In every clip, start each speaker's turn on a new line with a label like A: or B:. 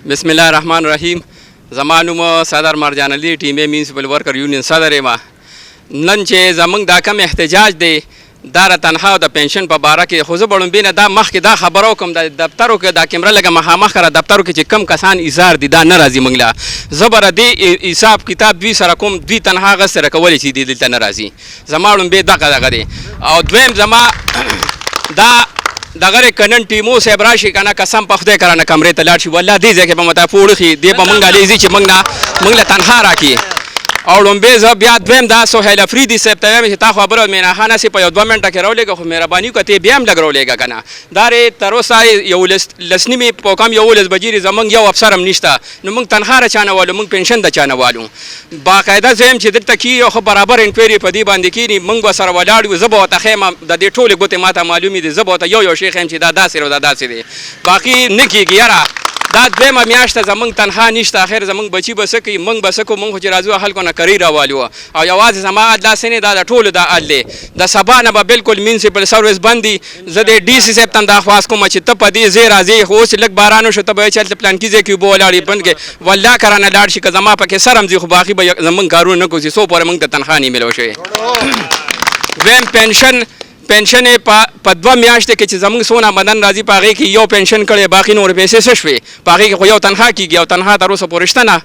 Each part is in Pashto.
A: بسم الله الرحمن الرحیم. زما نوم صدر مرجان علي، ټیمې میونسپل ورکر یونین صدر یم. نن چې زمونږ دا کم احتجاج دی دا را تنها د پنشن په باره کې، خو زه به لومبې نه دا مخکې دا خبره وکړم د دفترو کې دا کیمره لږه مخامخ کړه دفترو کې چې کم کسان ایثار دي دا نه راځي موږ له. زه به د دې حساب کتاب دوی سره کوم، دوی تنها هغه سره کولی چې دی دلته نه راځي. زما لومبې دغه دی. او دویم زما دا دغه کنن ټیمو صاحب راشي کنه قسم په خدای کرانه کمرې ته لاړ شي والله دې ځای کې به مته پوړخي دې به موږ علیزي چې موږ له تنها راکړي. او لومبې زه بیا دویم دا سهیل افریدي صاحب ته وایم چې تا خبره مینا خانه سي په یو 2 منټه کې راولېږه، خو مهرباني وکړه ته بیا هم لږ راولېږه که نه. دا تر اوسه یو لس نیمې په کم 11 بجې زموږ یو افسر هم نشته، نو موږ تنخوا د چا نه والو، موږ پنشن د چا نه والو. باقاعده زه یم چې دلته کېږي خو برابر انکوایري په دې باندې کېږي، موږ به سره ولاړ یو. زه به ورته ښیم د دې ټولې ګوتې ما ته معلومې دي، زه به ورته یو شی ښیم چې دا داسې او دا داسې دی، باقي نه کېږي یاره. دا دویمه میاشته زمونږ تنخوا نشته، خیر زمونږ بچي به څه کوي، موږ به څه کوو، موږ خو چې راځو خلکو نه کرۍ راوالو. او یوازې زما داسې نه دا د ټولو دا حل دی. د سبا نه به بالکل میونسپل سروس بند دي. زه د ډي سی صاحب ته هم دا خواست کوم چې ته په دې ځای راځې، خو اوس لږ باران وشو ته به وایې چې هلته پلانکي ځای کې اوبه ولاړې بند کې والله کرانه لاړ شي، که زما پکې سر هم ځي خو باقي به زمونږ کارونه نه کوو چې څو پورې موږ ته تنخوا نه میلو شوې. دویم پنشن په 2 میاشتې کې چې زمونږ څونه آمدن راځي په هغې کې یو پنشن کړی، باقي نور پیسې څه شوې په هغې کې خو یو تنخوا کېږي او تنخوا تر اوسه پورې شته نه.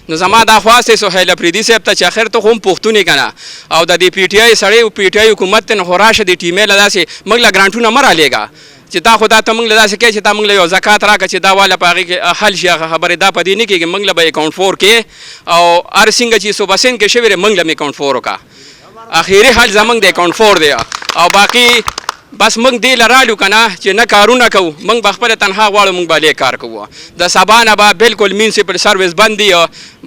A: نو زما دا خواست دی سهیل افریدي صاحب ته چې اخر ته خو هم پښتون یې که نه، او د دې پی ټي آی سړی پی ټي آی حکومت ته نو خو راشه دې ټیمې له داسې موږ له ګرانټونه مه رالېږه چې تا خو دا ته موږ له داسې کوې چې تا موږ له یو زکات راکړه چې دا واله په هغې کې حل شي. هغه خبرې دا په دې نه کېږي، موږ له به اکاونټ 4 کې او هر څنګه چې صوبه سند کې شوې دی موږ له مې اکاونټ 4 وکړه. اخري حل زموږ د اکاونټ 4 دی. او باقي بس موږ دې له رالو که نه چې نه کارونه کوو، موږ به خپله تنخوا غواړو، موږ به لږ کار کوو. د سبا نه به بالکل میونسپل سروس بند دي.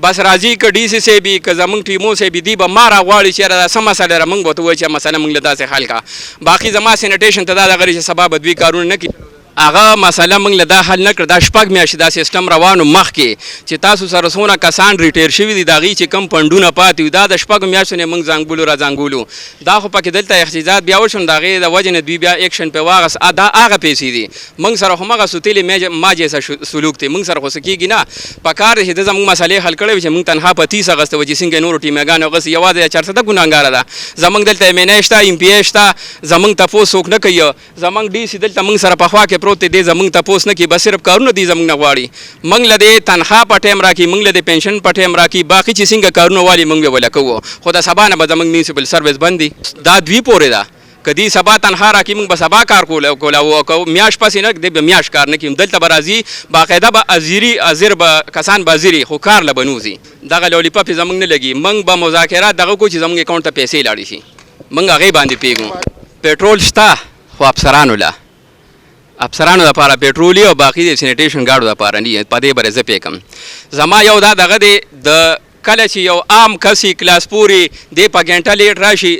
A: بس راځي که ډي سی صاحب وي که زموږ ټیمو صاحب دي به ما راغواړي چې یاره دا څه مسله ده، موږ به ورته ووایو چې مسله موږ له داسې حل کړه. باقي زما سینیټیشن ته دا دغه چې سبا به دوی کارونه نه کړي، هغه مسله موږ له دا حل نه کړ. دا 6 میاشتې دا سیستم روانو مخکې چې تاسو سره څونه کسان ریټیر شوي دي د هغې چې کم فنډونه پاتې وي، دا د 6 میاشتو نه موږ زنګبولو را زنګولو. دا خو پکې دلته احتجاج بیا وشو، د هغې د وجې نه دوی بیا ایکشن پې واغست. دا هغه پیسې دي، موږ سره خو مغه سوتیلې ما جیسه سلوک دی، موږ سره خو څه کېږي نه. په کار دی چې د زموږ مسلې حل کړی وي چې موږ تنها په 30 اغسته وه چې څنګه نورو ټیمګانو اغستې، یوازې 400 ګناهګاره ده. زموږ دلته ایم این اے شته، ایم پی اے شته، زموږ تپوس څوک نه کوي. زموږ ډي سی دلته موږ سره په خوا کې پروت دی، زموږ تپوس نه کوي، بس صرف کارونه دي زموږ نه غواړي. موږ له دې تنخوا په ټایم راکړي، موږ له دې پنشن په ټایم راکړي، باقي چې څنګه کارونه والي موږ به وله کوو. خو د سبا نه به زموږ میونسپل سروس بند دي. دا دوی پورې ده، که دوی سبا تنخوا راکړي موږ به سبا کار کولاو، که میاشت پسې نه دی به میاشت کار نه کوي. دلته به راځي باقاعده به ازیر به کسان به ازیري، خو کار له به نوځي. دغه لولیپاپ زموږ نه لګي. موږ به مذاکرات دغه کوو چې زموږ اکاونټ ته پیسې لاړې شي، موږ هغې باندې پیږو. پټرول شته خو افسرانو لپاره پټرولي او باقي د سینیټیشن ګاډو لپاره نه، په دې باره زه پیکم. زما یو دا دغه دی د کله چې یو عام کس کلاس پورې دی په ګنټه لیټ راشي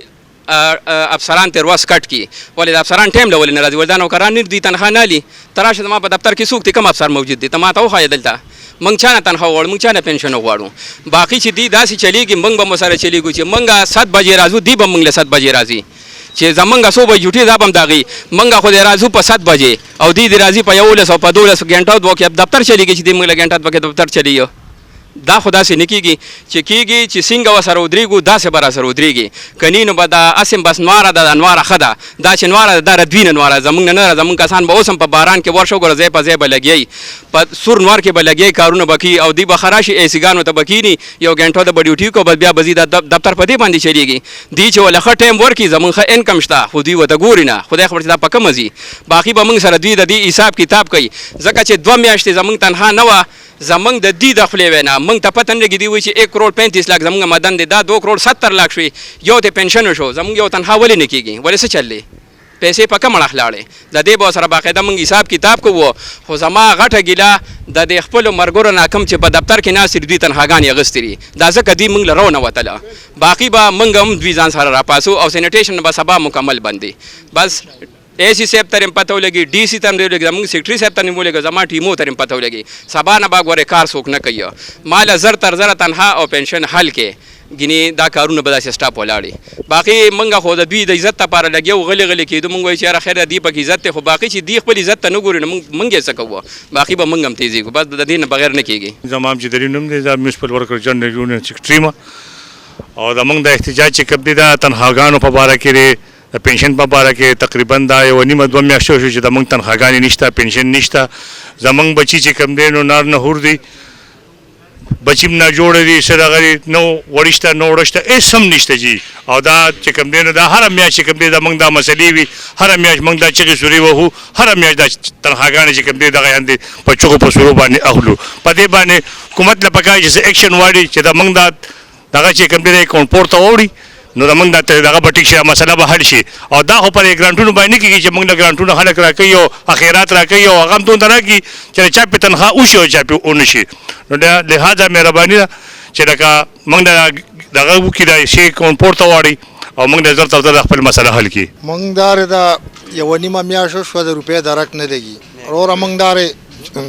A: افسران تر وس کټ کی، ولې د افسران ټایم له ولې نه راځي، ولې دا نوکران نه دي تنخوا نه لي. ته راشه زما په دفتر کې څوک دی، کوم افسر موجود دی، ته ما ته وښایه دلته موږ چا نه تنخوا غواړو، موږ چا نه پنشن غواړو. باقي چې دی داسې چلیږي موږ به سره چلیږو چې موږ 7 بجې راځو، دی به موږ له 7 بجې راځي. چې زمونږ څو بجې ډیوټي دا به هم د هغې موږ خو دی راځو په 7 بجې او دی راځي په 11 او په 12 غنټو دوه کې دفتر چلیږي چې دی موږ له غنټه دوه کې دفتر چلیږي. دا خو داسې نه کېږي چې کېږي چې څنګه ورسره ودرېږو داسې به راسره ودرېږي، کنی نو به دا اسم بس نواره ده، د نواره ښه ده. دا چې نواره ده دا ردوي نه نواره زموږ نه نه، زموږ کسان به اوس هم په باران کې ورشه وګوره ځای په ځای به لګیایي، په سور نوار کې به لګیایي، کارونه به کوي او دوی به ښه راشي اے سي ګانو ته به کښېني، یو غنټو د به ډیوټي کو بس بیا به ځي د دفتر په دې باندې چلېږي. دوی چې ولې ښه ټایم ورکړي زموږ ښه انکم شته، خو دوی ورته ګوري نه، خدای خبر چې دا په کومه ځي. باقي به موږ سره دوی د دې حساب کتاب کوي، ځکه چې 2 میاشتې زموږ تنخوا نه وه، زمونږ د دې د خولې وینا موږ ته پته نه لګي. دوی وایي چې 1 کروڑ 35 لک زموږ آمدن دی، دا 2 کروڑ 70 لک شوي، یو ته پنشن وشو، زموږ یو تنخوا ولې نه کېږي، ولې څه چل دی، پیسې په کوم اړخ لاړې. د دې به سره باقاعده موږ حساب کتاب کوو. خو زما غټه ګیله د دې خپلو مرګرو نه کوم چې په دفتر کې ناست دوی تنخواګانې اخیستې دي، دا ځکه دوی موږ له رو نه وتله. باقي به موږ هم دوی ځان سره راپاسو او سینیټیشن به سبا مکمل بند دی. بس اے سی صاحب ته پته ولګي، ډي سی ته ولګي، زموږ سیکرټري صاحب ته ولګي، زما ټیمو ته پته ولګي. سبا نه به ګورې کار څوک نه کوي. ما له زر تر زره تنخوا او پنشن حل کې ګینې دا کارونه به داسې سټاپ ولاړې باقي موږ خو د دوی د عزت لپاره لګیو غلې غلې کېدو موږ وایو چې یاره خیر دی پکې عزت دی خو باقي چې دی خپل عزت ته نه ګوري نو موږ یې څه کوو باقي به موږ هم تیزېږو بس د دې نه بغیر نه کېږي
B: زما جدري نوم دی دا میونسپل ورکر جنرال یونین سیکرټري ما او زموږ د احتجاج چې کوم دی دا تنخواګانو په باره کې دی د پنشن په باره کې تقریبا دا یو نیمه 2 میاشتې شو چې زموږ تنخواګانې نشته پنشن نشته زموږ بچي چې کوم دی نو نار نه هور دی بچیم نه جوړ دي سره غري نو ورشته نو ورشته هیڅ هم نشته جی او دا چې کوم دی نو دا هر میاشت چې کوم دی زموږ دا مسلې وي هر میاشت موږ دا چغې سوري وهو هر میاشت دا تنخواګانې چې کوم دی دغه یاندې په چغو په سورو باندې اخلو په دې باندې حکومت له پکای چې اکشن واړي چې دا موږ دا دغه چې کوم دی اکاونټ پورته وړي نو زموږ دا دغه به ټیک شي مسله به حل شي او دا خو پر ګرانټونو باندې نه کېږي چې موږ له ګرانټونو خلک راکوي او اخیرات راکوي او هغه هم دومره راکړي چې چا پې تنخوا وشي او چا پې ونه شي نو دا لهذا مهرباني ده چې لکه موږ دغه وکړي دا شی اکاونټ پورته واړي او موږ د زر تر زر خپل مسله حل کړي
C: موږ دا یوه نیمه میاشت شوه د روپۍ درک نه لګي وروره موږ دا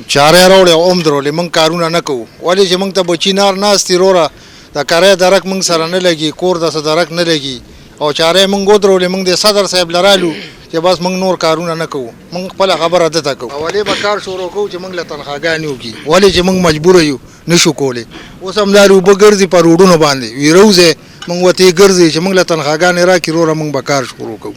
C: چارې راوړې او هم درولې موږ کارونه نه کوو ولې چې موږ ته بچي نار ناست دي وروره د کرایه درک موږ سره نه لګي کور داسې درک نه لګي او چارې موږ ودرولې موږ د صدر صاحب لرالو چې بس موږ نور کارونه نه کوو موږ خپله خبره دته کوو اولې به کار شروع کوو چې موږ له تنخواګانې وکړي ولې چې موږ مجبوره یو نشو کولی اوس هم لارې اوبه ګرځي په روډونو باندې ویروځې موږ ورته یې ګرځي چې موږ له تنخواګانې راکړي وروره موږ به کار شروع کوو